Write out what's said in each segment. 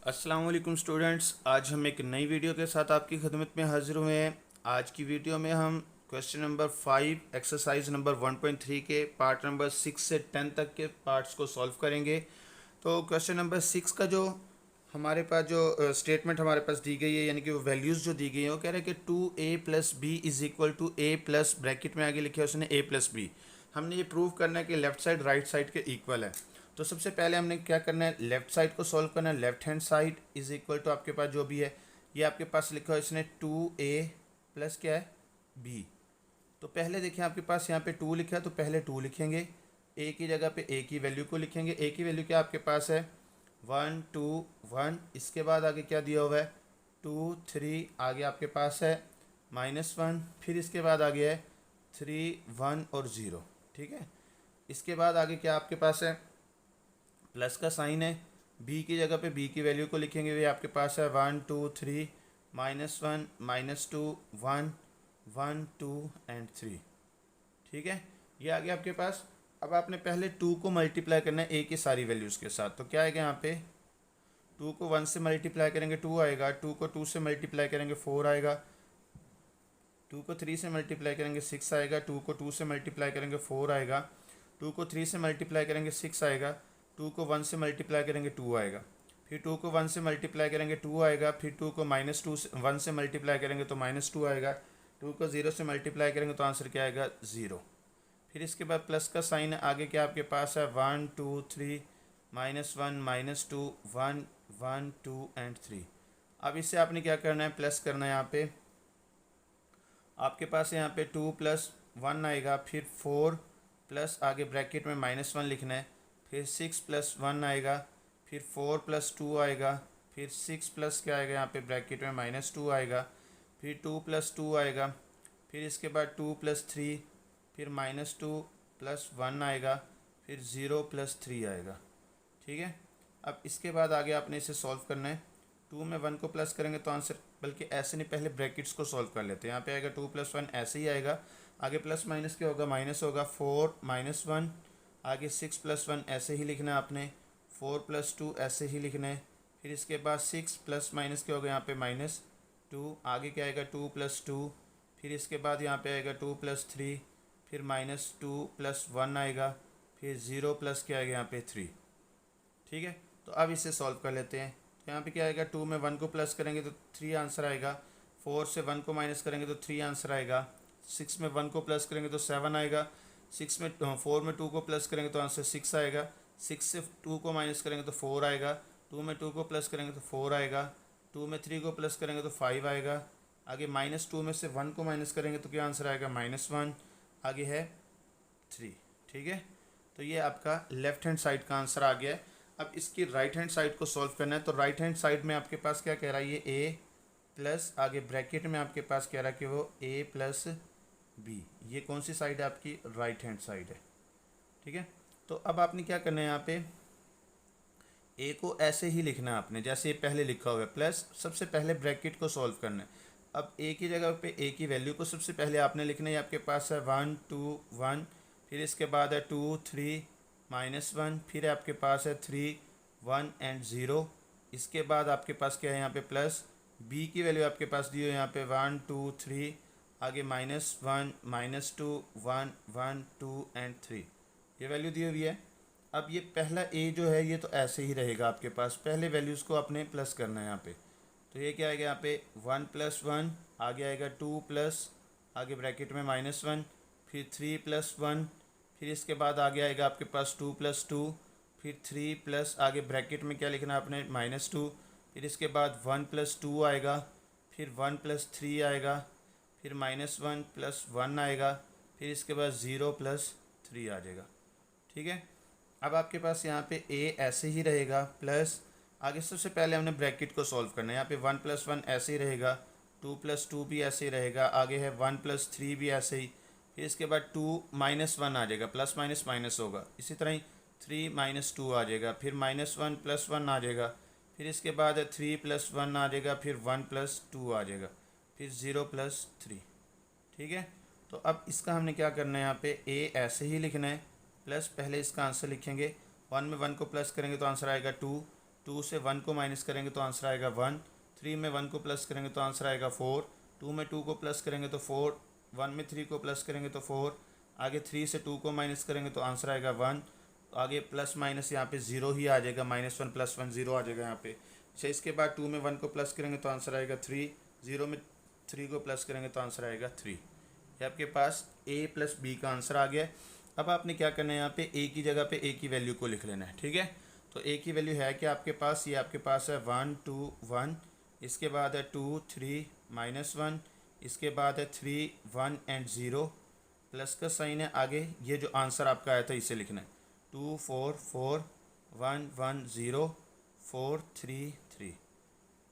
अस्सलाम वालेकुम स्टूडेंट्स, आज हम एक नई वीडियो के साथ आपकी खिदमत में हाजिर हुए हैं। आज की वीडियो में हम क्वेश्चन नंबर 5 एक्सरसाइज नंबर 1.3 के पार्ट नंबर 6 से 10 तक के पार्ट्स को सॉल्व करेंगे। तो क्वेश्चन नंबर 6 का जो हमारे पास जो स्टेटमेंट हमारे पास दी गई है, यानी कि वो वैल्यूज़ जो दी गई हैं, वो कह रहे हैं कि 2a plus B is equal to a plus bracket में आगे लिखे उसने a प्लस बी। हमने ये प्रूव करना है कि लेफ़्ट साइड राइट साइड के इक्वल है। तो सबसे पहले हमने क्या करना है, लेफ़्ट साइड को सॉल्व करना है। Left hand side is equal to आपके पास जो भी है, ये आपके पास लिखा है इसने 2a प्लस क्या है b। तो पहले देखें आपके पास यहाँ पे 2 लिखा है, तो पहले 2 लिखेंगे, a की जगह पे a की वैल्यू को लिखेंगे। a की वैल्यू क्या आपके पास है 1 2 1। इसके बाद आगे क्या दिया हुआ है 2 3, आगे आपके पास है -1, फिर इसके बाद आगे है 3 1 और 0। ठीक है, इसके बाद आगे क्या आपके पास है प्लस का साइन है। b की जगह पे b की वैल्यू को लिखेंगे, ये आपके पास है 1 2 3 -1 -2 1 1 2 एंड 3। ठीक है, ये आ गया आपके पास। अब आपने पहले 2 को मल्टीप्लाई करना है a की सारी वैल्यूज़ के साथ। तो क्या आएगा यहाँ पे 2 को 1 से मल्टीप्लाई करेंगे 2 आएगा, 2 को 2 से मल्टीप्लाई करेंगे 4 आएगा, 2 को 3 से मल्टीप्लाई करेंगे 6 आएगा, 2 को 2 से मल्टीप्लाई करेंगे 4 आएगा, 2 को 3 से मल्टीप्लाई करेंगे 6 आएगा, 2 को 1 से मल्टीप्लाई करेंगे 2 आएगा, फिर 2 को 1 से मल्टीप्लाई करेंगे 2 आएगा, फिर 2 को -2 से 1 से मल्टीप्लाई करेंगे तो -2 आएगा, 2 को 0 से मल्टीप्लाई करेंगे तो आंसर क्या आएगा 0। फिर इसके बाद प्लस का साइन है, आगे क्या आपके पास है 1 2 3 -1 -2 1 1 2 एंड 3। अब इससे आपने क्या करना है प्लस करना है। यहाँ पे आपके पास यहाँ पे 2 प्लस 1 आएगा, फिर 4 प्लस आगे ब्रैकेट में -1 लिखना है, फिर 6 प्लस 1 आएगा, फिर 4 प्लस 2 आएगा, फिर 6 प्लस क्या आएगा यहाँ पे ब्रैकेट में -2 आएगा, फिर 2 प्लस 2 आएगा, फिर इसके बाद 2 प्लस 3, फिर -2 प्लस 1 आएगा, फिर 0 प्लस 3 आएगा। ठीक है, अब इसके बाद आगे आपने इसे सॉल्व करना है। 2 में 1 को प्लस करेंगे तो आंसर, बल्कि ऐसे नहीं, पहले ब्रैकेट्स को सॉल्व कर लेते हैं। यहाँ पे आएगा 2 प्लस 1 ऐसे ही आएगा, आगे प्लस माइनस क्या होगा माइनस होगा 4 -1, आगे 6 प्लस 1 ऐसे ही लिखना है आपने, 4 प्लस 2 ऐसे ही लिखना है, फिर इसके बाद 6 प्लस माइनस क्या होगा यहाँ पे -2, आगे क्या आएगा 2 प्लस 2, फिर इसके बाद यहाँ पे आएगा 2 प्लस 3, फिर -2 प्लस 1 आएगा, फिर 0 प्लस क्या आएगा यहाँ पे 3। ठीक है, तो अब इसे सॉल्व कर लेते हैं। तो यहाँ पे क्या आएगा 2 में 1 को प्लस करेंगे तो 3 आंसर आएगा, 4 से 1 को माइनस करेंगे तो 3 आंसर आएगा, 6 में 1 को प्लस करेंगे तो 7 आएगा, 4 में 2 को प्लस करेंगे तो आंसर 6 आएगा, 6 से 2 को माइनस करेंगे तो 4 आएगा, 2 में 2 को प्लस करेंगे तो 4 आएगा, 2 में 3 को प्लस करेंगे तो 5 आएगा, आगे -2 में से 1 को माइनस करेंगे तो क्या आंसर आएगा -1, आगे है 3। ठीक है, तो ये आपका लेफ्ट हैंड साइड का आंसर आ गया है। अब इसकी राइट हैंड साइड को सॉल्व करना है। तो राइट हैंड साइड में आपके पास क्या कह रहा है, ये a प्लस आगे ब्रैकेट में आपके पास कह रहा है कि वो a प्लस बी। ये कौन सी साइड है आपकी, राइट हैंड साइड है। ठीक है, तो अब आपने क्या करना है, यहाँ पे a को ऐसे ही लिखना है आपने जैसे पहले लिखा हुआ है, प्लस सबसे पहले ब्रैकेट को सॉल्व करना है। अब a की जगह पे a की वैल्यू को सबसे पहले आपने लिखना है, आपके पास है 1 2 1, फिर इसके बाद है 2 3 -1, फिर आपके पास है 3 1 एंड 0। इसके बाद आपके पास क्या है यहाँ पे प्लस b की वैल्यू आपके पास दी हो यहाँ पे 1 2 3, आगे -1 -2 1 1 2 एंड 3, ये वैल्यू दी हुई है। अब ये पहला a जो है ये तो ऐसे ही रहेगा आपके पास, पहले वैल्यूज़ को आपने प्लस करना है यहाँ पे। तो ये क्या आएगा यहाँ पे 1 + 1, आगे आएगा 2 प्लस आगे ब्रैकेट में -1, फिर 3 + 1, फिर इसके बाद आगे आएगा आपके पास 2 + 2, फिर 3 प्लस आगे ब्रैकेट में क्या लिखना है आपने -2, फिर इसके बाद 1 + 2 आएगा, फिर 1 + 3 आएगा, फिर -1 + 1 आएगा, फिर इसके बाद 0 + 3 आ जाएगा। ठीक है, अब आपके पास यहाँ पे a ऐसे ही रहेगा, प्लस आगे सबसे पहले हमने ब्रैकेट को सॉल्व करना है। यहाँ पे 1 + 1 ऐसे ही रहेगा, 2 + 2 भी ऐसे ही रहेगा, आगे है 1 + 3 भी ऐसे ही, फिर इसके बाद 2 -1 आ जाएगा, प्लस माइनस माइनस होगा, इसी तरह ही 3 -2 आ जाएगा, फिर -1 + 1 आ जाएगा, फिर इसके बाद 3 + 1 आ जाएगा, फिर 1 + 2 आ जाएगा, फिर 0 + 3। ठीक है, तो अब इसका हमने क्या करना है, यहाँ पे a ऐसे ही लिखना है, प्लस पहले इसका आंसर लिखेंगे, 1 में 1 को प्लस करेंगे तो आंसर आएगा 2, 2 से 1 को माइनस करेंगे तो आंसर आएगा 1, 3 में 1 को प्लस करेंगे तो आंसर आएगा 4, 2 में 2 को प्लस करेंगे तो 4, 1 में 3 को प्लस करेंगे तो 4, आगे 3 से 2 को माइनस करेंगे तो आंसर आएगा 1, आगे प्लस माइनस यहाँ पे 0 ही आ जाएगा, -1 + 1 0 आ जाएगा यहाँ पे। अच्छा, इसके बाद 2 में 1 को प्लस करेंगे तो आंसर आएगा 3, 0 में 3 को प्लस करेंगे तो आंसर आएगा 3। ये आपके पास a + b का आंसर आ गया। अब आपने क्या करना है, यहाँ पे a की जगह पे a की वैल्यू को लिख लेना है। ठीक है, तो a की वैल्यू है कि आपके पास, ये आपके पास है 1 2 1, इसके बाद है 2 3 -1, इसके बाद है 3 1 एंड 0, प्लस का साइन है आगे। ये जो आंसर आपका आया था इसे लिखना है 2 4 4 1 1 0 4 3 3।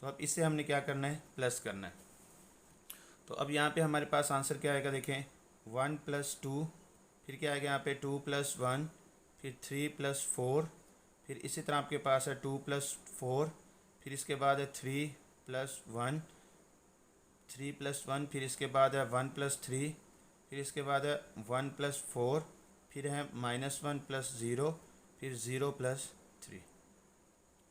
तो अब इसे हमने क्या करना है, प्लस करना है। तो अब यहाँ पे हमारे पास आंसर क्या आएगा, देखें 1 + 2, फिर क्या आएगा यहाँ पे 2 + 1, फिर 3 + 4, फिर इसी तरह आपके पास है 2 + 4, फिर इसके बाद है 3 + 1, 3 + 1, फिर इसके बाद है 1 + 3, फिर इसके बाद है 1 + 4, फिर है -1 + 0, फिर 0 + 3।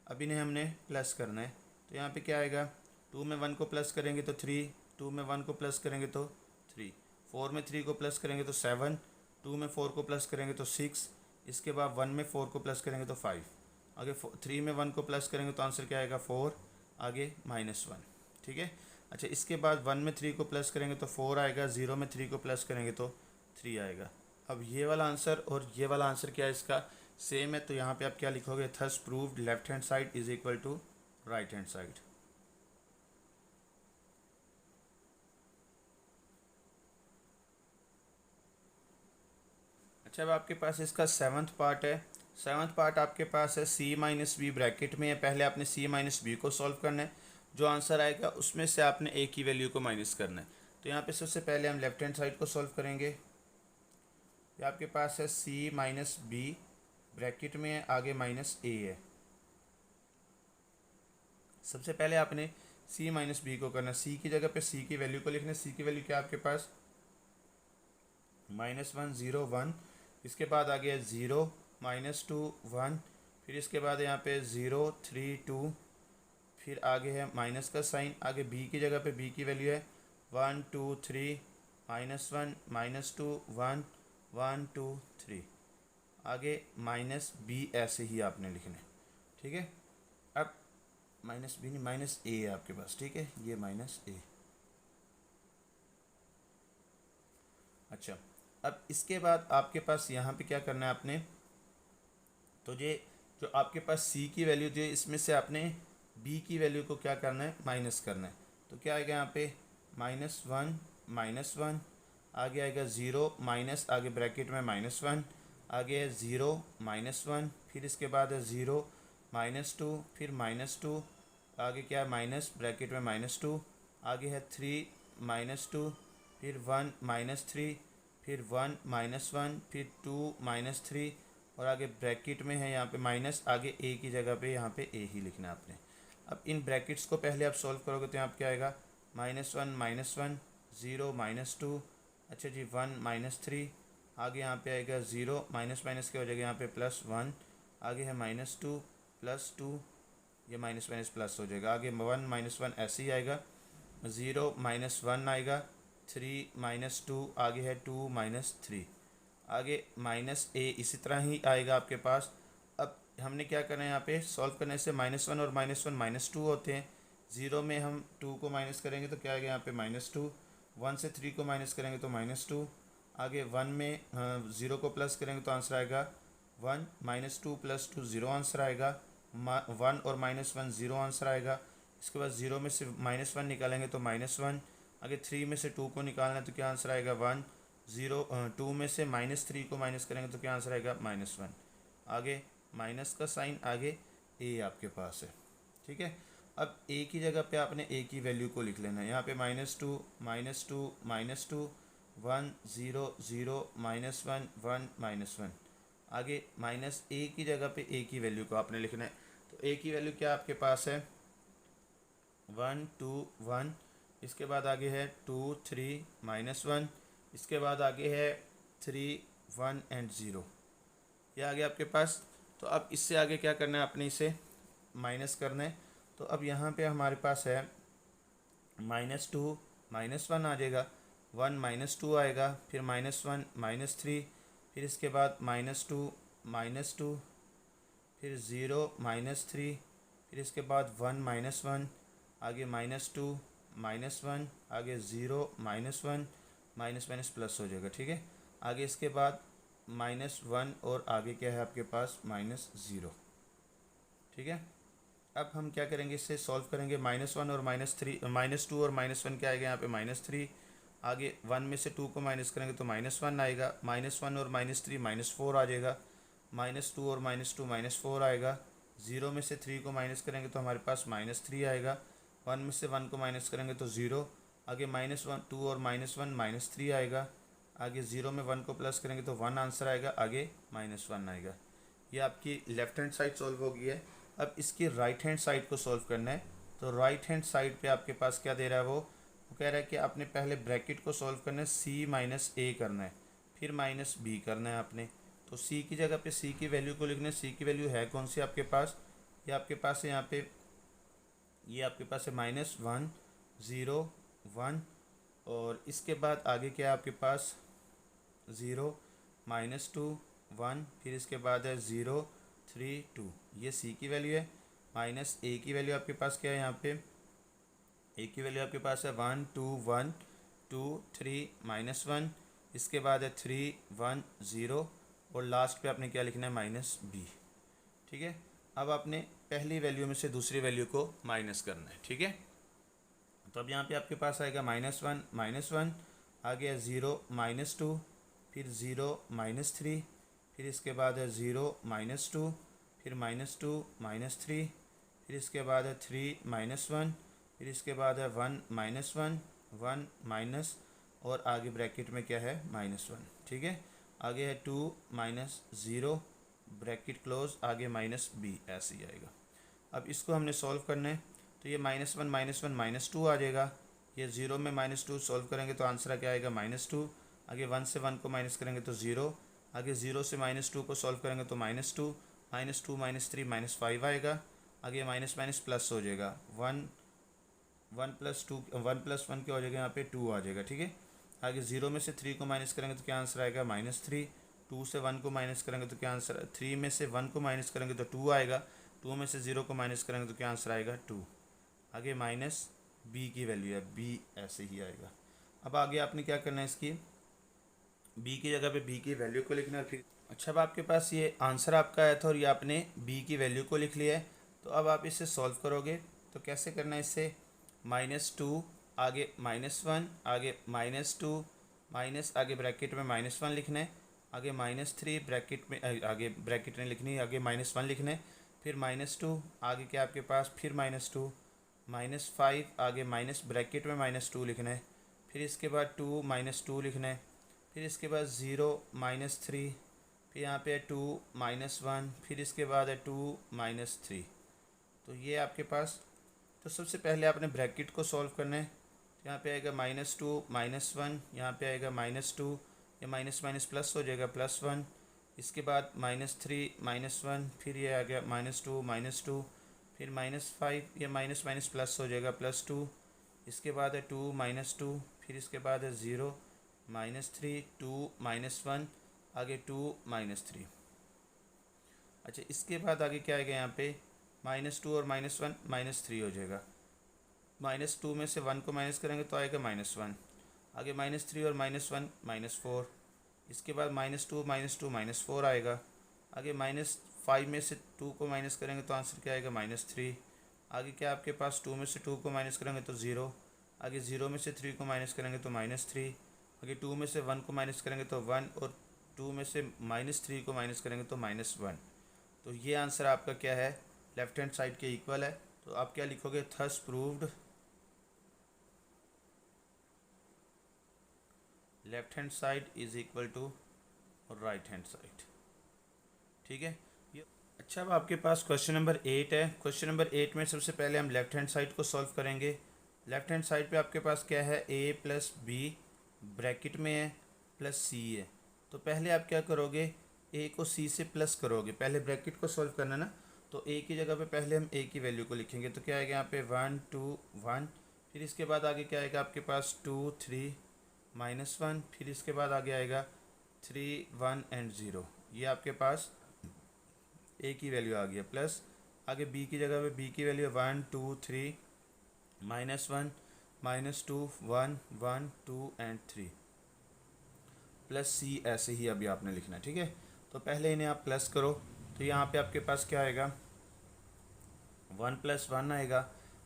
अब इन्हें हमने प्लस करना है। तो यहाँ पे क्या आएगा, 2 में 1 को प्लस करेंगे तो 3, 2 में 1 को प्लस करेंगे तो 3, 4 में 3 को प्लस करेंगे तो 7, 2 में 4 को प्लस करेंगे तो 6, इसके बाद 1 में 4 को प्लस करेंगे तो 5, आगे 3 में 1 को प्लस करेंगे तो आंसर क्या आएगा 4, आगे -1। ठीक है, अच्छा इसके बाद 1 में 3 को प्लस करेंगे तो 4 आएगा, 0 में 3 को प्लस करेंगे तो 3 आएगा। अब ये वाला आंसर और ये वाला आंसर क्या है, इसका सेम है। तो यहाँ पे आप क्या लिखोगे, thus proved left hand side is equal to right hand side. अच्छा, अब आपके पास इसका 7th पार्ट है। 7th पार्ट आपके पास है c - b ब्रैकेट में है। पहले आपने c - b को सॉल्व करना है, जो आंसर आएगा उसमें से आपने a की वैल्यू को माइनस करना है। तो यहाँ पे सबसे पहले हम लेफ्ट हैंड साइड को सॉल्व करेंगे। ये आपके पास है c - b ब्रैकेट में है, आगे -a है। सबसे पहले आपने c - b को करना है। c की जगह पे c की वैल्यू को लिखना है। c की वैल्यू क्या है आपके पास, -1 0 1, इसके बाद आ गया 0 -2 1, फिर इसके बाद यहाँ पे 0 3 2, फिर आगे है माइनस का साइन, आगे b की जगह पे b की वैल्यू है 1 2 3 -1 -2 1 1 2 3, आगे -b ऐसे ही आपने लिखना है। ठीक है, अब -b नहीं -a है आपके पास। ठीक है, ये -a। अच्छा, अब इसके बाद आपके पास यहाँ पे क्या करना है आपने, तो ये जो आपके पास c की वैल्यू थी, इसमें से आपने b की वैल्यू को क्या करना है, माइनस करना है। तो क्या आएगा यहाँ पे -1 -1, आगे आएगा 0 माइनस, आगे ब्रैकेट में -1, आगे है 0 -1, फिर इसके बाद है 0 -2, फिर -2, आगे क्या है माइनस, ब्रैकेट में -2, आगे है 3 -2, फिर 1 -3, फिर 1 -1, फिर 2 -3, और आगे ब्रैकेट में है यहाँ पे माइनस, आगे a की जगह पे यहाँ पे a ही लिखना है आपने। अब इन ब्रैकेट्स को पहले आप सॉल्व करोगे तो यहाँ पे क्या आएगा, -1 -1 0 -2, अच्छा जी 1 -3, आगे यहाँ पे आएगा 0 माइनस माइनस क्या हो जाएगा यहाँ पे +1, आगे है -2 +2, ये माइनस माइनस प्लस हो जाएगा, आगे 1 -1 ऐसे ही आएगा, 0 -1 आएगा, 3 -2, आगे है 2 -3, आगे -a इसी तरह ही आएगा आपके पास। अब हमने क्या करना है, यहाँ पे सॉल्व करने से -1 और -1 -2 होते हैं। 0 में हम 2 को माइनस करेंगे तो क्या आएगा यहाँ पे -2, 1 से 3 को माइनस करेंगे तो -2, आगे 1 में 0 को प्लस करेंगे तो आंसर आएगा 1, -2 + 2 0 आंसर आएगा, 1 और -1 0 आंसर आएगा। इसके बाद 0 में से -1 निकालेंगे तो -1, आगे 3 में से 2 को निकालना है तो क्या आंसर आएगा 1, 0 2 में से -3 को माइनस करेंगे तो क्या आंसर आएगा -1, आगे माइनस का साइन, आगे a आपके पास है। ठीक है, अब a की जगह पे आपने a की वैल्यू को लिख लेना है। यहाँ पे -2 -2 -2 1 0 0 -1 1 -1, आगे -a की जगह पे a की वैल्यू को आपने लिखना है। तो a की वैल्यू क्या आपके पास है 1 2 1, इसके बाद आगे है 2 3 -1, इसके बाद आगे है 3 1 एंड 0, ये आ गया आपके पास। तो अब इससे आगे क्या करना है आपने, इसे माइनस करने। तो अब यहाँ पे हमारे पास है -2 -1 आ जाएगा, 1 -2 आएगा, फिर -1 -3, फिर इसके बाद -2 फिर 0 -3, फिर इसके बाद 1 -1, आगे -2 -1, आगे 0 -1, माइनस माइनस प्लस हो जाएगा। ठीक है, आगे इसके बाद -1 और आगे क्या है आपके पास -0। ठीक है, अब हम क्या करेंगे, इससे सॉल्व करेंगे। -1 और -2 और -1 क्या आएगा यहाँ पे -3, आगे 1 में से 2 को माइनस करेंगे तो -1 आएगा, -1 और -3 -4 आ जाएगा, -2 और -2 -4 आएगा, 0 में से 3 को माइनस करेंगे तो हमारे पास -3 आएगा, 1 में से 1 को माइनस करेंगे तो 0, आगे -2 और -1 -3 आएगा, आगे 0 में 1 को प्लस करेंगे तो 1 आंसर आएगा, आगे -1 आएगा। ये आपकी लेफ़्ट हैंड साइड सॉल्व हो गई है। अब इसकी राइट हैंड साइड को सॉल्व करना है। तो राइट हैंड साइड पे आपके पास क्या दे रहा है, वो कह रहा है कि आपने पहले ब्रैकेट को सॉल्व करना है, c - a करना है, फिर -b करना है आपने। तो c की जगह पे c की वैल्यू को लिखना है। c की वैल्यू है कौन सी आपके पास, ये आपके पास है यहाँ पे, ये आपके पास है -1 0 1, और इसके बाद आगे क्या है आपके पास 0 -2 1, फिर इसके बाद है 0 3 2, ये c की वैल्यू है। -a की वैल्यू आपके पास क्या है, यहाँ पे a की वैल्यू आपके पास है 1 2 1 2 3 -1, इसके बाद है 3 1 0, और लास्ट पे आपने क्या लिखना है -b। ठीक है, अब आपने पहली वैल्यू में से दूसरी वैल्यू को माइनस करना है। ठीक है, तो अब यहाँ पे आपके पास आएगा -1 आगे है 0 -2, फिर 0 -3, फिर इसके बाद है 0 -2, फिर -2 -3, फिर इसके बाद है 3 -1, फिर इसके बाद है 1 -1 1 माइनस, और आगे ब्रैकेट में क्या है -1। ठीक है, आगे है 2 -0 ब्रैकेट क्लोज, आगे -b, ऐसे ही आएगा। अब इसको हमने सॉल्व करना है। तो ये -1 -1 -2 आ जाएगा, ये 0 में -2 सॉल्व करेंगे तो आंसर क्या आएगा -2, आगे 1 से 1 को माइनस करेंगे तो 0, आगे 0 से -2 को सॉल्व करेंगे तो -2 -2 -3 -5 आएगा, आगे माइनस माइनस प्लस हो जाएगा, 1 1 + 2 1 + 1 क्या हो जाएगा, यहाँ पे 2 आ जाएगा। ठीक है, आगे 0 में से 3 को माइनस करेंगे तो क्या आंसर आएगा -3, 2 से 1 को माइनस करेंगे तो क्या आंसर, 3 में से 1 को माइनस करेंगे तो 2 आएगा, 2 में से 0 को माइनस करेंगे तो क्या आंसर आएगा 2, आगे -b की वैल्यू है, b ऐसे ही आएगा। अब आगे आपने क्या करना है, इसकी b की जगह पे b की वैल्यू को लिखना है। फिर अच्छा, अब आपके पास ये आंसर आपका आया था और ये आपने b की वैल्यू को लिख लिया है। तो अब आप इसे सॉल्व करोगे तो कैसे करना है, इससे -2 आगे -1 आगे -2 माइनस, आगे ब्रैकेट में -1 लिखना है, आगे -3 ब्रैकेट में आगे ब्रैकेट नहीं लिखनी, आगे -1 लिखना है, फिर -2 आगे क्या आपके पास, फिर -2 -5 आगे माइनस ब्रैकेट में -2 लिखना है, फिर इसके बाद 2 -2 लिखना है, फिर इसके बाद 0 -3, फिर यहाँ पे 2 -1, फिर इसके बाद है 2 -3। तो ये आपके पास, तो सबसे पहले आपने ब्रैकेट को सॉल्व करना है। तो यहाँ पे आएगा -2 -1, यहाँ पे आएगा -2, ये माइनस माइनस प्लस हो जाएगा +1, इसके बाद -3 -1, फिर ये आ गया -2 -2, फिर -5, ये माइनस माइनस प्लस हो जाएगा +2, इसके बाद है 2 -2, फिर इसके बाद है 0 -3 2 -1, आगे 2 -3। अच्छा, इसके बाद आगे क्या आएगा, यहाँ पे -2 और -1 -3 हो जाएगा, -2 में से 1 को माइनस करेंगे तो आएगा -1, आगे -3 और -1 -4, इसके बाद -2 -2 -4 आएगा, आगे -5 में से 2 को माइनस करेंगे तो आंसर क्या आएगा -3, आगे क्या आपके पास 2 में से 2 को माइनस करेंगे तो 0, आगे 0 में से 3 को माइनस करेंगे तो -3, आगे 2 में से 1 को माइनस करेंगे तो 1, और 2 में से -3 को माइनस करेंगे तो -1। तो ये आंसर आपका क्या है, लेफ्ट हैंड साइड के इक्वल है। तो आप क्या लिखोगे, thus proved left hand side is equal to right hand side. ठीक है, अच्छा, अब आपके पास क्वेश्चन नंबर 8 है। क्वेश्चन नंबर 8 में सबसे पहले हम लेफ्ट हैंड साइड को सॉल्व करेंगे। लेफ्ट हैंड साइड पे आपके पास क्या है, a + b ब्रैकेट में है +c है। तो पहले आप क्या करोगे, a को c से प्लस करोगे, पहले ब्रैकेट को सॉल्व करना ना, तो ए की जगह पे पहले हम ए की वैल्यू को लिखेंगे, तो क्या आएगा यहाँ पे 1 2 1, फिर इसके बाद आगे क्या आएगा आपके पास 2 3 -1, फिर इसके बाद आगे आएगा 3 1 एंड 0। ये आपके पास ए की वैल्यू आ गई है। प्लस आगे बी की जगह पे बी की वैल्यू 1 2 3 -1 -2 1 1 2 एंड 3, प्लस सी ऐसे ही अभी आपने लिखना है। ठीक है, तो पहले इन्हें आप प्लस करो, तो यहाँ पे आपके पास क्या आएगा 1 + 1 आएगा,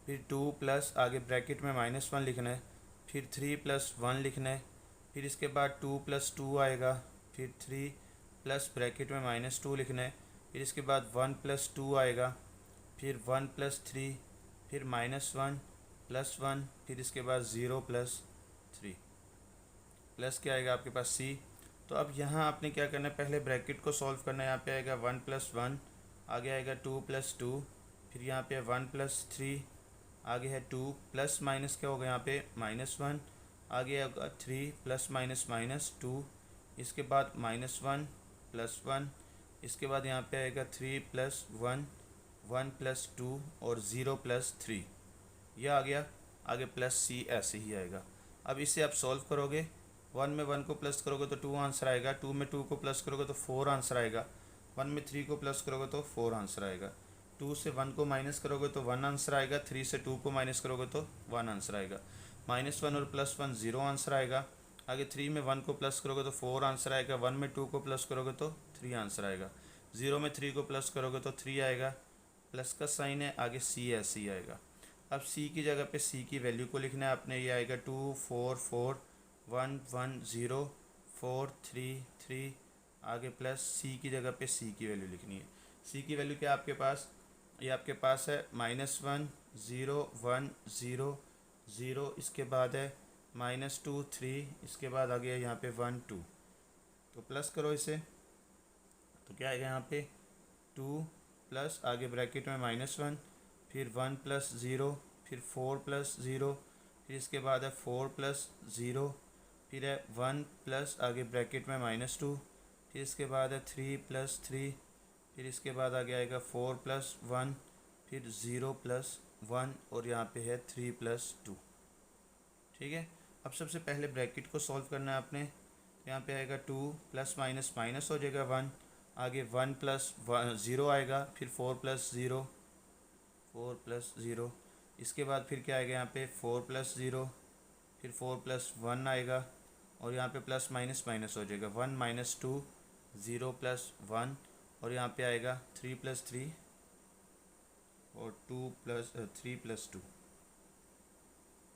फिर 2 प्लस आगे ब्रैकेट में -1 लिखना है, फिर 3 + 1 लिखना है, फिर इसके बाद 2 + 2 आएगा, फिर 3 प्लस ब्रैकेट में -2 लिखना है, फिर इसके बाद 1 + 2 आएगा, फिर 1 + 3, फिर -1 + 1, फिर इसके बाद 0 + 3, प्लस क्या आएगा आपके पास सी। तो अब यहाँ आपने क्या करना है, पहले ब्रैकेट को सॉल्व करना है। यहाँ पे आएगा 1 + 1, आगे आएगा 2 + 2, फिर यहाँ पे 1 + 3, आगे है 2 प्लस माइनस क्या होगा यहाँ पे -1, आगे आएगा 3 ± -2, इसके बाद -1 + 1, इसके बाद यहाँ पे आएगा 3 + 1 1 + 2 और 0 + 3, यह आ गया। आगे प्लस सी ऐसे ही आएगा। अब इसे आप सॉल्व करोगे, 1 में 1 को प्लस करोगे तो 2 आंसर आएगा, 2 में 2 को प्लस करोगे तो 4 आंसर आएगा, 1 में 3 को प्लस करोगे तो 4 आंसर आएगा, 2 से 1 को माइनस करोगे तो 1 आंसर आएगा, 3 से 2 को माइनस करोगे तो 1 आंसर आएगा, -1 और +1 0 आंसर आएगा, आगे 3 में 1 को प्लस करोगे तो 4 आंसर आएगा, 1 में 2 को प्लस करोगे तो 3 आंसर आएगा, 0 में 3 को प्लस करोगे तो 3 आएगा, प्लस का साइन है, आगे सी ऐसे ही आएगा। अब सी की जगह पे सी की वैल्यू को लिखना है आपने, ये आएगा 2 4 4 1 1 0 4 3 3, आगे प्लस सी की जगह पे सी की वैल्यू लिखनी है। सी की वैल्यू क्या आपके पास, ये आपके पास है -1 0 1 0 0, इसके बाद है -2 3, इसके बाद आ गया यहाँ पे 1 2, तो प्लस करो इसे, तो क्या आएगा यहाँ पे 2 प्लस आगे ब्रैकेट में -1, फिर 1 + 0, फिर 4 + 0, फिर इसके बाद है 4 + 0, फिर है 1 प्लस आगे ब्रैकेट में -2, फिर इसके बाद है 3 + 3, फिर इसके बाद आगे आएगा 4 + 1, फिर 0 + 1 और यहाँ पे है 3 + 2। ठीक है, अब सबसे पहले ब्रैकेट को सॉल्व करना है आपने। यहाँ पे आएगा 2 प्लस माइनस माइनस हो जाएगा 1, आगे 1 + 0 आएगा, फिर 4 + 0 4 + 0, इसके बाद फिर क्या आएगा यहाँ पे 4 + 0, फिर 4 + 1 आएगा और यहाँ पे प्लस माइनस माइनस हो जाएगा 1 - 2 0 + 1 और यहाँ पे आएगा 3 + 3 और 3 + 2।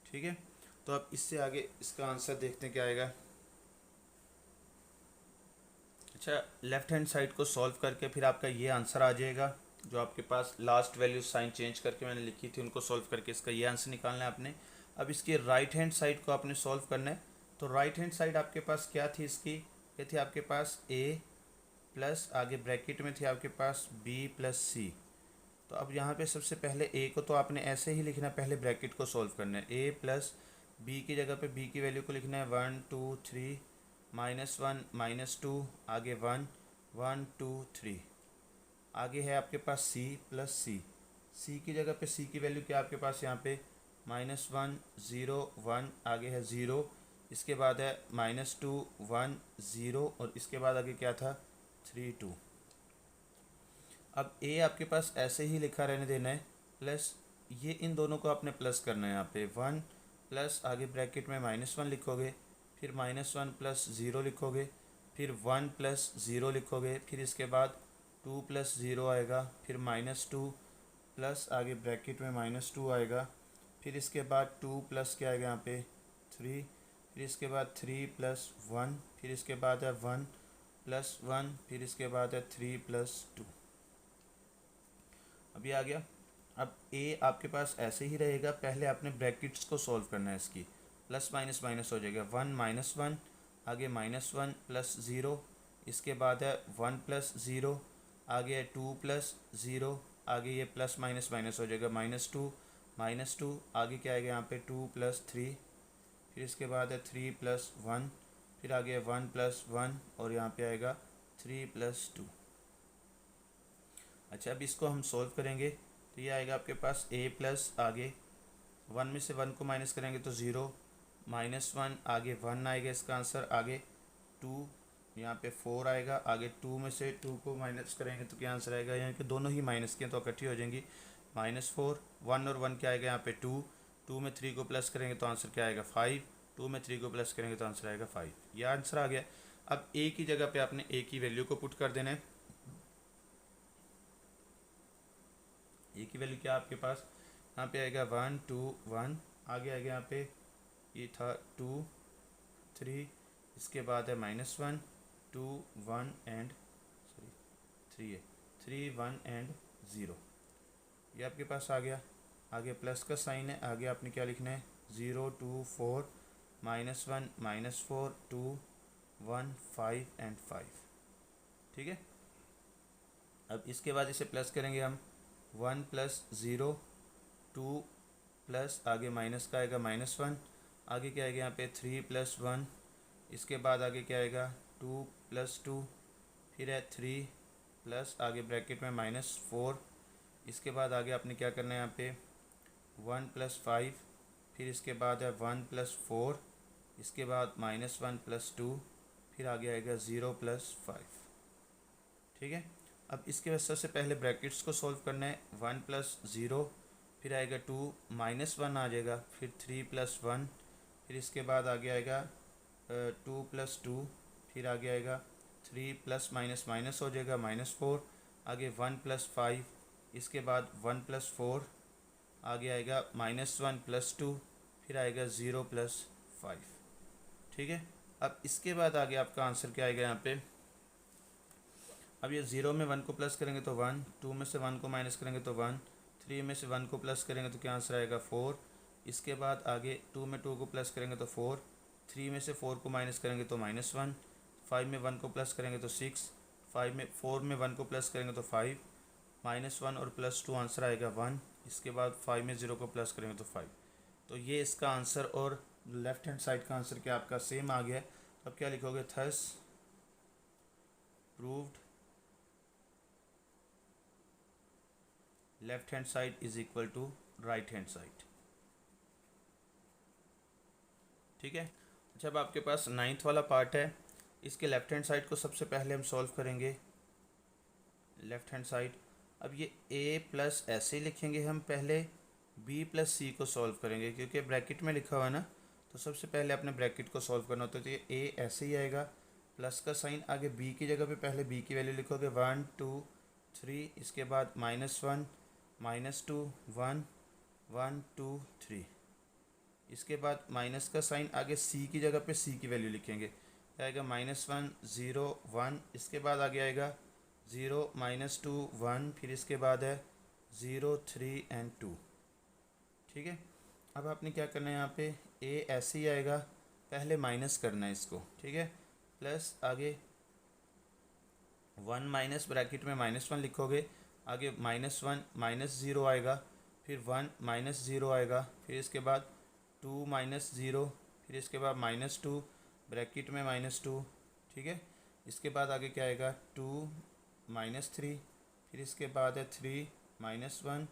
ठीक है, तो अब इससे आगे इसका आंसर देखते हैं क्या आएगा। अच्छा, लेफ्ट हैंड साइड को सॉल्व करके फिर आपका ये आंसर आ जाएगा, जो आपके पास लास्ट वैल्यू साइन चेंज करके मैंने लिखी थी उनको सॉल्व करके इसका ये आंसर निकालना है आपने। अब इसके राइट हैंड साइड को आपने सॉल्व करना है। तो राइट हैंड साइड आपके पास क्या थी इसकी, ये थी आपके पास a प्लस आगे ब्रैकेट में थी आपके पास b + c। तो अब यहाँ पे सबसे पहले a को तो आपने ऐसे ही लिखना है, पहले ब्रैकेट को सॉल्व करना है। a प्लस b की जगह पे b की वैल्यू को लिखना है 1 2 3 -1 -2, आगे 1 1 2 3, आगे है आपके पास c प्लस c की जगह पे c की वैल्यू क्या आपके पास यहाँ पे -1 0 1, आगे है 0, इसके बाद है -2 1 0 और इसके बाद आगे क्या था 3 2। अब a आपके पास ऐसे ही लिखा रहने देना है, प्लस ये इन दोनों को आपने प्लस करना है। यहाँ पे 1 प्लस आगे ब्रैकेट में -1 लिखोगे, फिर -1 + 0 लिखोगे, फिर 1 + 0 लिखोगे, फिर इसके बाद 2 + 0 आएगा, फिर -2 प्लस आगे ब्रैकेट में -2 आएगा, फिर इसके बाद 2 प्लस क्या आएगा यहाँ पे 3, फिर इसके बाद 3 + 1, फिर इसके बाद है 1 + 1, फिर इसके बाद है 3 + 2। अभी आ गया। अब a आपके पास ऐसे ही रहेगा, पहले आपने ब्रैकेट्स को सॉल्व करना है इसकी, प्लस माइनस माइनस हो जाएगा 1 - 1, आगे -1 + 0, इसके बाद है 1 + 0, आगे है 2 + 0, आगे ये प्लस माइनस माइनस हो जाएगा -2 आगे क्या आएगा यहाँ पे 2 + 3, फिर इसके बाद है 3 + 1, फिर आगे है 1 + 1 और यहाँ पे आएगा 3 + 2। अच्छा, अब इसको हम सोल्व करेंगे तो ये आएगा आपके पास a प्लस आगे 1 में से 1 को माइनस करेंगे तो 0, -1 आगे 1 आएगा इसका आंसर, आगे 2 यहाँ पे 4 आएगा, आगे 2 में से 2 को माइनस करेंगे तो क्या आंसर आएगा, यहाँ के दोनों ही माइनस के तो इकट्ठी हो जाएंगी, -4, 1 और 1 क्या आएगा यहाँ पे 2, 2 में 3 को प्लस करेंगे तो आंसर क्या आएगा 5, 2 में 3 को प्लस करेंगे तो आंसर आएगा 5। यह आंसर आ गया। अब a की जगह पे आपने a की वैल्यू को पुट कर देना है। a की वैल्यू क्या आपके पास यहाँ पे आएगा 1 2 1, आगे आएगा यहाँ पे ये था 2 3, इसके बाद है -1 2 1 एंड सॉरी 3 है 3 1 एंड 0, ये आपके पास आ गया। आगे प्लस का साइन है, आगे आपने क्या लिखना है 0 2 4 -1 -4 2 1 5 एंड 5, ठीक है। अब इसके बाद इसे प्लस करेंगे हम 1 प्लस 0 2 प्लस आगे माइनस का आएगा -1, आगे क्या आएगा यहाँ पे 3 प्लस 1, इसके बाद आगे क्या आएगा 2 प्लस 2, फिर है 3 प्लस आगे ब्रैकेट में -4, इसके बाद आगे आपने क्या करना है यहाँ पे 1 प्लस 5, फिर इसके बाद है 1 प्लस 4, इसके बाद -1 प्लस 2, फिर आगे आएगा 0 प्लस 5, ठीक है। अब इसके बाद सबसे पहले ब्रैकेट्स को सॉल्व करना है, 1 प्लस 0, फिर आएगा 2 -1 आ जाएगा, फिर 3 प्लस 1, फिर इसके बाद आगे आएगा 2 प्लस 2, फिर आगे आएगा 3 प्लस माइनस माइनस हो जाएगा -4, आगे 1 प्लस 5, इसके बाद 1 प्लस 4, आगे आएगा -1 प्लस 2, फिर आएगा 0 प्लस 5, ठीक है। अब इसके बाद आगे आपका आंसर क्या आएगा यहाँ पे, अब ये 0 में 1 को प्लस करेंगे तो 1, 2 में से 1 को माइनस करेंगे तो 1, 3 में से 1 को प्लस करेंगे तो क्या आंसर आएगा 4, इसके बाद आगे 2 में 2 को प्लस करेंगे तो 4, 3 में से 4 को माइनस करेंगे तो -1, 5 में 1 को प्लस करेंगे तो 6, 4 में 1 को प्लस करेंगे तो 5, -1 और +2 आंसर आएगा 1, इसके बाद 5 में 0 को प्लस करेंगे तो 5। तो ये इसका आंसर और लेफ्ट हैंड साइड का आंसर क्या आपका सेम आ गया है। अब क्या लिखोगे, thus proved left hand side is equal to right hand side, ठीक है। अच्छा, अब आपके पास 9th वाला पार्ट है, इसके लेफ्ट हैंड साइड को सबसे पहले हम सॉल्व करेंगे। लेफ्ट हैंड साइड, अब ये a प्लस ऐसे ही लिखेंगे हम, पहले b प्लस c को सॉल्व करेंगे क्योंकि ब्रैकेट में लिखा हुआ है ना, तो सबसे पहले अपने ब्रैकेट को सॉल्व करना होता है। तो ये a ऐसे ही आएगा, प्लस का साइन, आगे b की जगह पे पहले b की वैल्यू लिखोगे 1 2 3, इसके बाद -1 -2 1 1 2 3, इसके बाद माइनस का साइन, आगे c की जगह पे c की वैल्यू लिखेंगे, आएगा -1 0 1, इसके बाद आगे आएगा 0 -2 1, फिर इसके बाद है 0 3 एंड 2, ठीक है। अब आपने क्या करना है यहाँ पे a ऐसे ही आएगा, पहले माइनस करना है इसको, ठीक है, प्लस आगे 1 माइनस ब्रैकेट में -1 लिखोगे, आगे -1 -0 आएगा, फिर 1 -0 आएगा, फिर इसके बाद 2 -0, फिर इसके बाद -2 ब्रैकेट में -2, ठीक है। इसके बाद आगे क्या आएगा 2 -3, फिर इसके बाद है 3 -1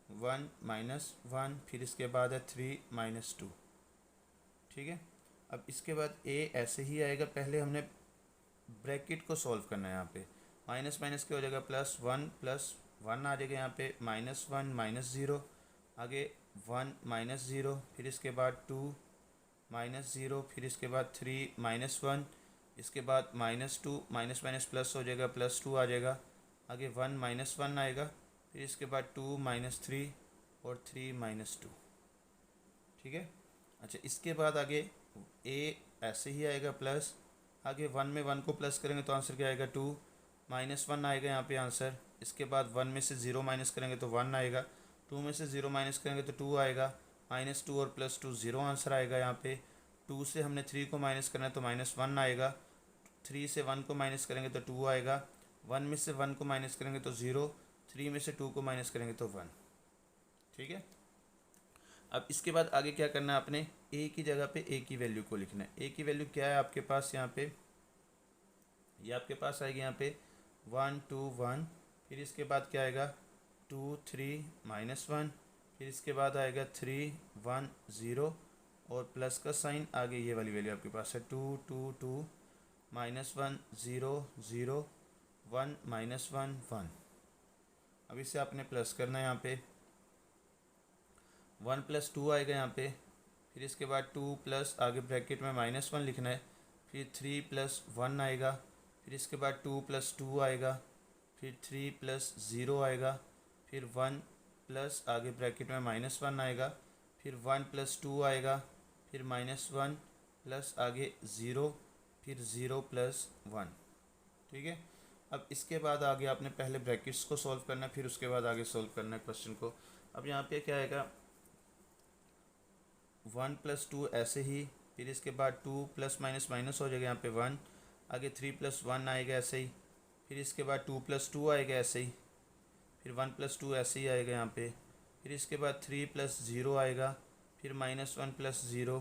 1 -1, फिर इसके बाद है 3 -2, ठीक है। अब इसके बाद a ऐसे ही आएगा, पहले हमने ब्रैकेट को सॉल्व करना है, यहाँ पे माइनस माइनस क्या हो जाएगा +1 आ जाएगा, यहाँ पे -1 -0, आगे 1 -0, फिर इसके बाद 2 -0, फिर इसके बाद 3 -1, इसके बाद -2 माइनस माइनस प्लस हो जाएगा, +2 आ जाएगा, आगे 1 -1 आएगा, फिर इसके बाद 2 -3 और 3 -2, ठीक है। अच्छा, इसके बाद आगे a ऐसे ही आएगा प्लस, आगे 1 में 1 को प्लस करेंगे तो आंसर क्या आएगा 2 -1 आएगा यहाँ पे आंसर, इसके बाद 1 में से 0 माइनस करेंगे तो 1 आएगा, 2 में से 0 माइनस करेंगे तो 2 आएगा, -2 और +2 0 आंसर आएगा यहाँ पे। 2 से हमने 3 को माइनस करना है तो -1 आएगा, 3 से 1 को माइनस करेंगे तो 2 आएगा, 1 में से 1 को माइनस करेंगे तो 0, 3 में से 2 को माइनस करेंगे तो 1, ठीक है। अब इसके बाद आगे क्या करना है, आपने a की जगह पे a की वैल्यू को लिखना है। a की वैल्यू क्या है आपके पास यहाँ पे, ये आपके पास आएगी यहाँ पे 1 2 1, फिर इसके बाद क्या आएगा 2 3 -1, फिर इसके बाद आएगा 3 1 0 और प्लस का साइन, आगे ये वाली वैल्यू आपके पास है 2 2 2 -1 0 0 1 -1 1। अब इसे आपने प्लस करना है, यहाँ पे 1 + 2 आएगा यहाँ पे, फिर इसके बाद 2 प्लस आगे ब्रैकेट में -1 लिखना है, फिर 3 + 1 आएगा, फिर इसके बाद 2 + 2 आएगा, फिर 3 + 0 आएगा, फिर 1 प्लस आगे ब्रैकेट में -1 आएगा, फिर 1 + 2 आएगा, फिर -1 प्लस आगे 0, फिर 0 + 1। ठीक है। अब इसके बाद आगे आपने पहले ब्रैकेट्स को सॉल्व करना है, फिर उसके बाद आगे सॉल्व करना है क्वेश्चन को। अब यहाँ पे क्या आएगा 1 + 2 ऐसे ही, फिर इसके बाद 2 + माइनस हो जाएगा यहाँ पे 1, आगे 3 + 1 आएगा ऐसे ही, फिर इसके बाद 2 + 2 आएगा ऐसे ही, फिर 1 + 2 ऐसे ही आएगा यहाँ पे, फिर इसके बाद 3 + 0 आएगा, फिर -1 + 0,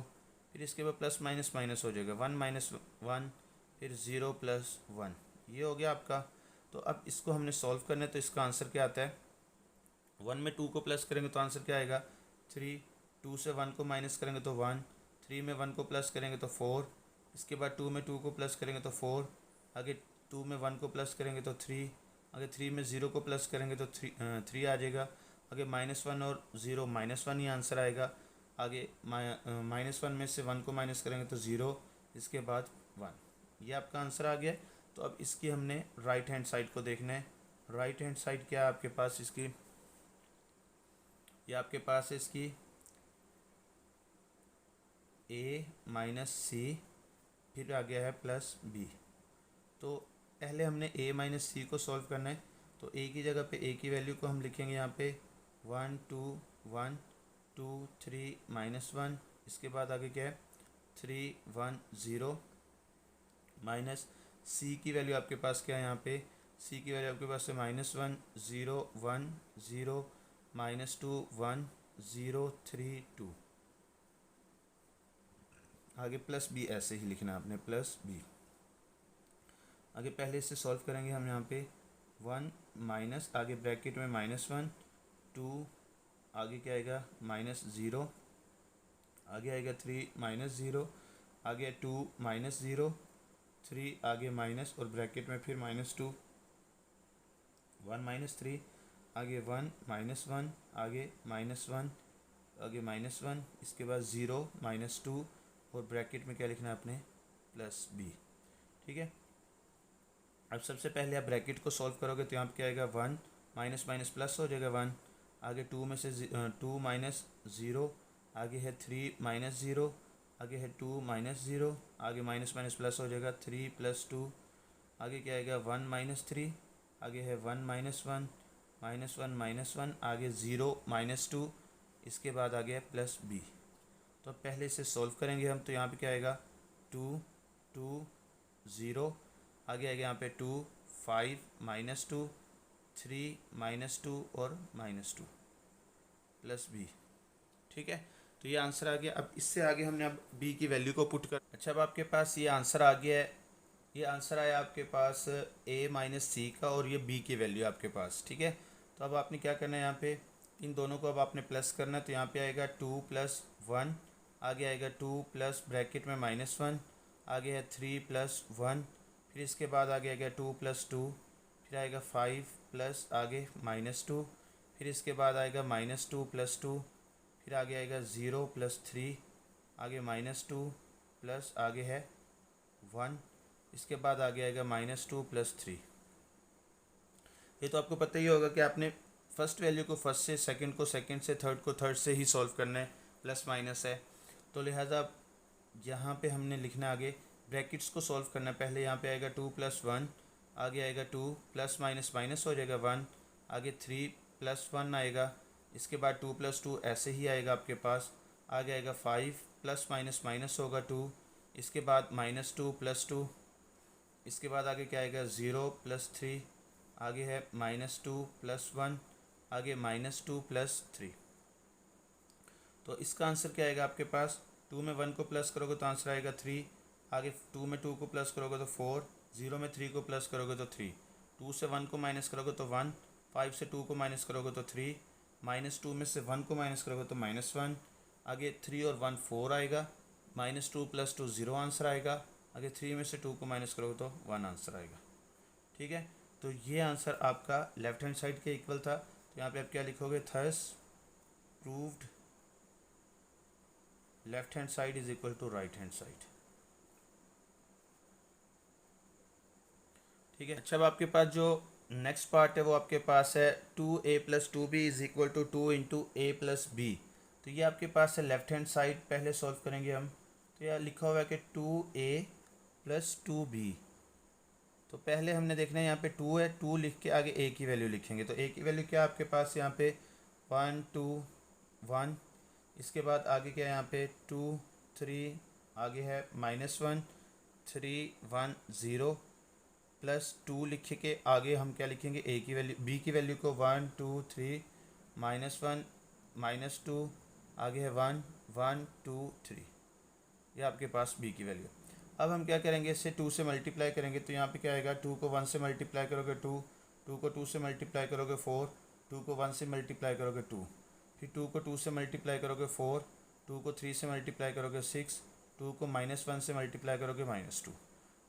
फिर इसके बाद प्लस माइनस हो जाएगा 1 - 1, फिर 0 + 1। ये हो गया आपका। तो अब इसको हमने सॉल्व करना है, तो इसका आंसर क्या आता है 1 में 2 को प्लस करेंगे तो आंसर क्या आएगा 3, 2 से 1 को माइनस करेंगे तो 1, 3 में 1 को प्लस करेंगे तो 4, इसके बाद 2 में 2 को प्लस करेंगे तो 4, आगे 2 में 1 को प्लस करेंगे तो 3, आगे 3 में 0 को प्लस करेंगे तो 3 आ जाएगा, आगे -1 और 0 -1 ही आंसर आएगा, आगे -1 में से 1 को माइनस करेंगे तो 0, इसके बाद 1। ये आपका आंसर आ गया। तो अब इसकी हमने राइट हैंड साइड को देखना है। राइट हैंड साइड क्या है आपके पास इसकी, ये आपके पास है इसकी a - c, फिर आ गया है +b। तो पहले हमने a - c को सॉल्व करना है, तो a की जगह पे a की वैल्यू को हम लिखेंगे यहाँ पे 1 2 1 2 3 -1, इसके बाद आगे क्या है 3 1 0 माइनस c की वैल्यू आपके पास क्या है यहाँ पे, c की वैल्यू आपके पास है -1 0 1 0 -2 1 0 3 2, आगे +b ऐसे ही लिखना है आपने +b। आगे पहले इसे सॉल्व करेंगे हम यहाँ पे 1 माइनस आगे ब्रैकेट में -1 2, आगे क्या आएगा -0, आगे आएगा 3 -0, आगे 2 -0, 3 आगे माइनस और ब्रैकेट में फिर -2 1 - 3, आगे 1 -1, आगे -1, आगे -1, इसके बाद 0 -2 और ब्रैकेट में क्या लिखना है आपने +b। ठीक है। अब सबसे पहले आप ब्रैकेट को सॉल्व करोगे तो यहाँ पे क्या आएगा 1 माइनस माइनस प्लस हो जाएगा 1, आगे 2 में से 2 -0, आगे है 3 -0, आगे है 2 -0, आगे माइनस माइनस प्लस हो जाएगा 3 + 2, आगे क्या आएगा 1 - 3, आगे है 1 - 1 -1 -1, आगे 0 -2, इसके बाद आ गया +b। तो पहले इसे सॉल्व करेंगे हम, तो यहाँ पे क्या आएगा 2 2 0, आगे आएगा यहाँ पे 2 5 -2 3 -2 और -2 +b। ठीक है। तो ये आंसर आ गया। अब इससे आगे हमने अब b की वैल्यू को पुट कर, अच्छा अब आपके पास ये आंसर आ गया है, ये आंसर आया आपके पास a - c का और ये b की वैल्यू आपके पास। ठीक है। तो अब आपने क्या करना है, यहाँ पे इन दोनों को अब आपने प्लस करना है, तो यहाँ पे आएगा 2 + 1, आगे आएगा 2 प्लस ब्रैकेट में -1, आगे है 3 + 1, फिर इसके बाद आगे आएगा 2 + 2, फिर आएगा 5 प्लस आगे -2, फिर इसके बाद आएगा -2 + 2, फिर आगे आएगा 0 + 3, आगे -2 प्लस आगे है 1, इसके बाद आगे आएगा -2 + 3। ये तो आपको पता ही होगा कि आपने फर्स्ट वैल्यू को फर्स्ट से, सेकंड को सेकंड से, थर्ड को थर्ड से ही सॉल्व करना है, प्लस माइनस है। तो लिहाजा यहाँ पे हमने लिखना है आगे ब्रैकेट्स को सॉल्व करना है। पहले यहाँ पे आएगा 2 + 1, आगे आएगा 2 प्लस माइनस माइनस हो जाएगा 1, आगे 3 + 1 आएगा, इसके बाद 2 + 2 ऐसे ही आएगा आपके पास, आगे आएगा 5 प्लस माइनस माइनस होगा 2, इसके बाद -2 + 2, इसके बाद आगे क्या आएगा 0 + 3, आगे है -2 + 1, आगे -2 + 3। तो इसका आंसर क्या आएगा आपके पास, 2 में 1 को प्लस करोगे तो आंसर आएगा 3, आगे 2 में 2 को प्लस करोगे तो 4, 0 में 3 को प्लस करोगे तो 3। 2 से 1 को माइनस करोगे तो 1, 5 से 2 को माइनस करोगे तो 3, -2 में से 1 को माइनस करोगे तो -1, आगे 3 और 1 4 आएगा, -2 + 2 0 आंसर आएगा, आगे 3 में से 2 को माइनस करोगे तो 1 आंसर आएगा। ठीक है, तो ये आंसर आपका लेफ्ट हैंड साइड के इक्वल था। तो यहाँ पे आप क्या लिखोगे, thus proved left hand side is equal to right hand side. ठीक है, अच्छा अब आपके पास जो नेक्स्ट पार्ट है वो आपके पास है 2a + 2b is equal to 2 × a + b। तो ये आपके पास है लेफ्ट हैंड साइड, पहले सॉल्व करेंगे हम। तो यह लिखा हुआ है कि 2a + 2b। तो पहले हमने देखना है यहाँ पे 2 है, 2 लिख के आगे a की वैल्यू लिखेंगे। तो a की वैल्यू क्या आपके पास यहाँ पे 1 2 1, इसके बाद आगे क्या है यहाँ पे 2 3, आगे है -1 3 1 0 +2 लिख के आगे हम क्या लिखेंगे, a की वैल्यू b की वैल्यू को 1 2 3 -1 -2, आगे है 1 1 2 3, ये आपके पास b की वैल्यू। अब हम क्या करेंगे, इससे 2 से मल्टीप्लाई करेंगे। तो यहाँ पे क्या आएगा, 2 को 1 से मल्टीप्लाई करोगे 2, 2 को 2 से मल्टीप्लाई करोगे 4, 2 को 1 से मल्टीप्लाई करोगे 2, फिर 2 को 2 से मल्टीप्लाई करोगे 4, 2 को 3 से मल्टीप्लाई करोगे 6, 2 को -1 से मल्टीप्लाई करोगे -2।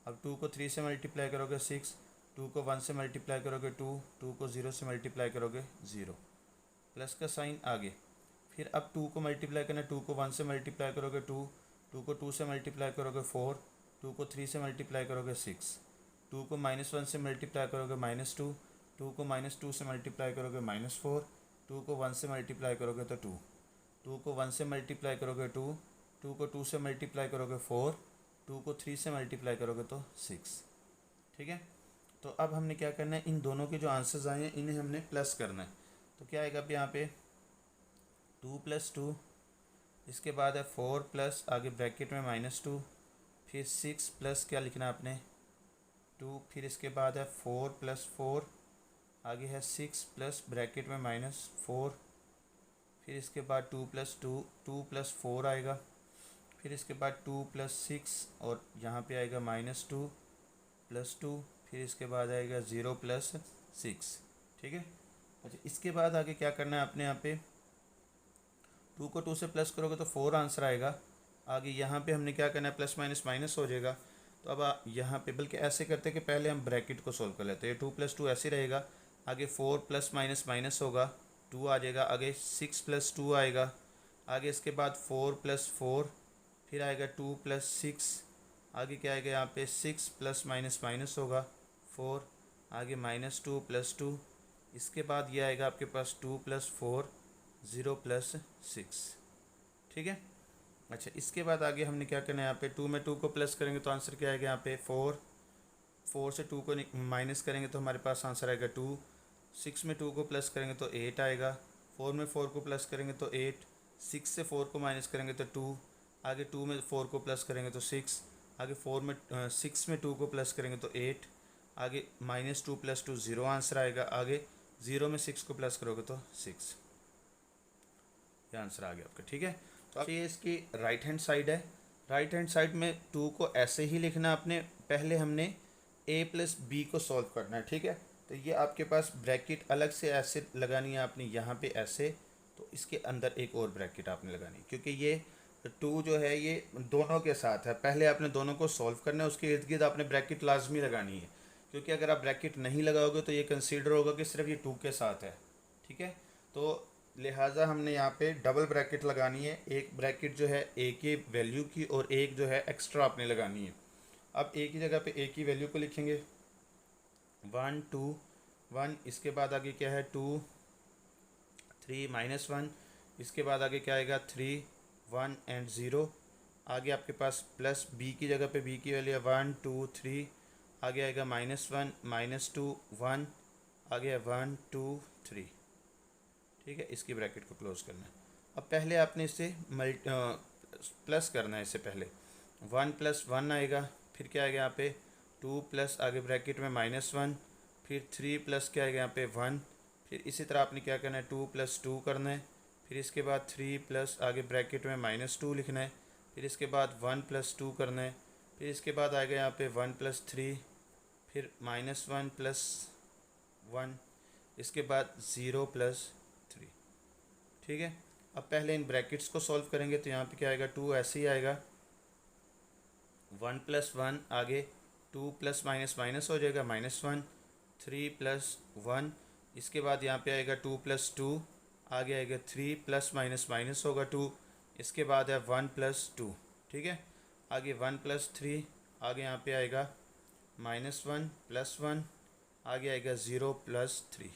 अब 2 को 3 से मल्टीप्लाई करोगे 6, 2 को 1 से मल्टीप्लाई करोगे 2, 2 को 0 से मल्टीप्लाई करोगे 0, प्लस का साइन आगे। फिर अब 2 को मल्टीप्लाई करना, 2 को 1 से मल्टीप्लाई करोगे 2, 2 को 2 से मल्टीप्लाई करोगे 4, 2 को 3 से मल्टीप्लाई करोगे 6, 2 को -1 से मल्टीप्लाई करोगे -2, 2 को -2 से मल्टीप्लाई करोगे -4, 2 को 1 से मल्टीप्लाई करोगे तो 2, 2 को 1 से मल्टीप्लाई करोगे 2, 2 को 2 से मल्टीप्लाई करोगे 4, 2 को 3 से मल्टीप्लाई करोगे तो 6। ठीक है, तो अब हमने क्या करना है, इन दोनों के जो आंसर्स आए हैं इन्हें हमने प्लस करना है। तो क्या आएगा अब यहाँ पे 2 + 2, इसके बाद है 4 प्लस आगे ब्रैकेट में -2, फिर 6 प्लस क्या लिखना है आपने 2, फिर इसके बाद है 4 + 4, आगे है 6 प्लस ब्रैकेट में -4, फिर इसके बाद 2 + 2, 2 + 4 आएगा, फिर इसके बाद 2 + 6 और यहाँ पे आएगा -2 + 2, फिर इसके बाद आएगा 0 + 6। ठीक है, अच्छा इसके बाद आगे क्या करना है आपने, यहाँ पे 2 को 2 से प्लस करोगे तो 4 आंसर आएगा। आगे यहाँ पे हमने क्या करना है, प्लस माइनस माइनस हो जाएगा। तो अब यहाँ पे बल्कि ऐसे करते हैं कि पहले हम ब्रैकेट को सोल्व कर लेते हैं। 2 + 2 ऐसे रहेगा, आगे 4 प्लस माइनस माइनस होगा 2 आ जाएगा, आगे 6 + 2 आएगा, आगे इसके बाद 4 + 4, फिर आएगा 2 + 6, आगे क्या आएगा यहाँ पे 6 प्लस माइनस माइनस होगा 4, आगे -2 + 2, इसके बाद ये आएगा आपके पास 2 + 4 0 + 6। ठीक है, अच्छा इसके बाद आगे हमने क्या करना है, यहाँ पे 2 में 2 को प्लस करेंगे तो आंसर क्या आएगा यहाँ पे 4, 4 से 2 को माइनस करेंगे तो हमारे पास आंसर आएगा 2, 6 में 2 को प्लस करेंगे तो 8 आएगा, 4 में 4 को प्लस करेंगे तो 8, 6 से 4 को माइनस करेंगे तो 2, आगे 2 में 4 को प्लस करेंगे तो 6, आगे 6 में 2 को प्लस करेंगे तो 8, आगे -2 + 2 0 आंसर आएगा, आगे 0 में 6 को प्लस करोगे तो 6, ये आंसर आ गया आपका। ठीक है, तो अब ये इसकी राइट हैंड साइड है। राइट हैंड साइड में 2 को ऐसे ही लिखना आपने, पहले हमने a + b को सॉल्व करना है। ठीक है, तो ये आपके पास ब्रैकेट अलग से ऐसे लगानी है आपने यहाँ पे ऐसे, तो इसके अंदर एक और ब्रैकेट आपने लगानी है, क्योंकि ये 2 जो है ये दोनों के साथ है। पहले आपने दोनों को सॉल्व करना है, उसके इर्द गिर्द आपने ब्रैकेट लाजमी लगानी है, क्योंकि अगर आप ब्रैकेट नहीं लगाओगे तो ये कंसीडर होगा कि सिर्फ ये 2 के साथ है। ठीक है, तो लिहाजा हमने यहाँ पे डबल ब्रैकेट लगानी है, एक ब्रैकेट जो है ए की वैल्यू की और एक जो है एक्स्ट्रा आपने लगानी है। अब ए की जगह पे ए की वैल्यू को लिखेंगे 1 2 1, इसके बाद आगे क्या है 2 3 -1, इसके बाद आगे क्या आएगा 3 1 एंड 0, आगे आपके पास प्लस बी की जगह पे बी की वैल्यू है 1 2 3, आगे आएगा -1 -2 1, आगे है 1 2 3। ठीक है, इसकी ब्रैकेट को क्लोज करना है। अब पहले आपने इसे प्लस करना है, इससे पहले 1 + 1 आएगा, फिर क्या आएगा यहाँ पे 2 प्लस आगे ब्रैकेट में -1, फिर 3 प्लस क्या आएगा यहाँ पे 1, फिर इसी तरह आपने क्या करना है 2 + 2 करना है, फिर इसके बाद 3 प्लस आगे ब्रैकेट में -2 लिखना है, फिर इसके बाद 1 + 2 करना है, फिर इसके बाद आएगा यहाँ पे 1 + 3, फिर -1 + 1, इसके बाद 0 प्लस 3। ठीक है, अब पहले इन ब्रैकेट्स को सॉल्व करेंगे तो यहाँ पे क्या आएगा, 2 ऐसे ही आएगा, 1 प्लस 1 आगे 2 प्लस माइनस माइनस हो जाएगा -1, 3 प्लस 1, इसके बाद यहाँ पे आएगा 2 प्लस 2, आगे आएगा 3 प्लस माइनस माइनस होगा 2, इसके बाद है 1 प्लस 2। ठीक है, आगे 1 प्लस 3, आगे यहाँ पे आएगा -1 प्लस 1, आगे आएगा 0 प्लस 3।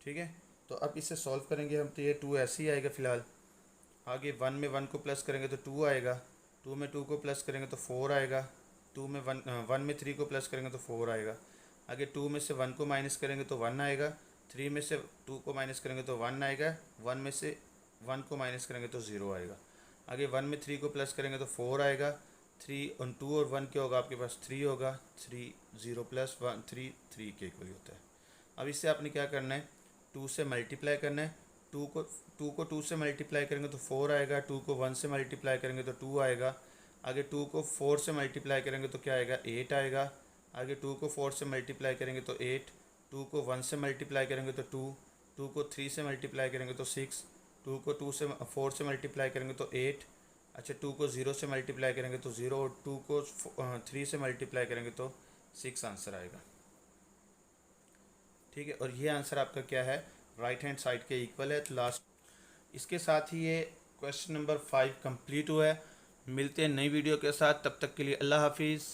ठीक है, तो अब इसे सॉल्व करेंगे हम तो ये 2 ऐसे ही आएगा फ़िलहाल। आगे 1 में 1 को प्लस करेंगे तो 2 आएगा, 2 में 2 को प्लस करेंगे तो 4 आएगा, 2 में 1 में 3 को प्लस करेंगे तो 4 आएगा। आगे 2 में से 1 को माइनस करेंगे तो 1 आएगा, 3 में से 2 को माइनस करेंगे तो 1 आएगा, 1 में से 1 को माइनस करेंगे तो 0 आएगा। आगे 1 में 3 को प्लस करेंगे तो 4 आएगा, 3 और 2 और 1 क्या होगा आपके पास 3 होगा, 3 0 प्लस 1 3 3 के इक्वल होता है। अब इससे आपने क्या करना है, 2 से मल्टीप्लाई करना है, 2 को 2 से मल्टीप्लाई करेंगे तो 4 आएगा, 2 को 1 से मल्टीप्लाई करेंगे तो 2 आएगा, आगे 2 को 4 से मल्टीप्लाई करेंगे तो क्या आएगा 8 आएगा, आगे 2 को 4 से मल्टीप्लाई करेंगे तो 8, 2 को 1 से मल्टीप्लाई करेंगे तो 2, 2 को 3 से मल्टीप्लाई करेंगे तो 6, 2 को 4 से मल्टीप्लाई करेंगे तो 8, अच्छा 2 को 0 से मल्टीप्लाई करेंगे तो 0 और 2 को 3 से मल्टीप्लाई करेंगे तो 6 आंसर आएगा। ठीक है, और ये आंसर आपका क्या है, राइट हैंड साइड के इक्वल है। तो लास्ट इसके साथ ही ये क्वेश्चन नंबर 5 कंप्लीट हुआ है। मिलते हैं नई वीडियो के साथ, तब तक के लिए अल्लाह हाफिज़।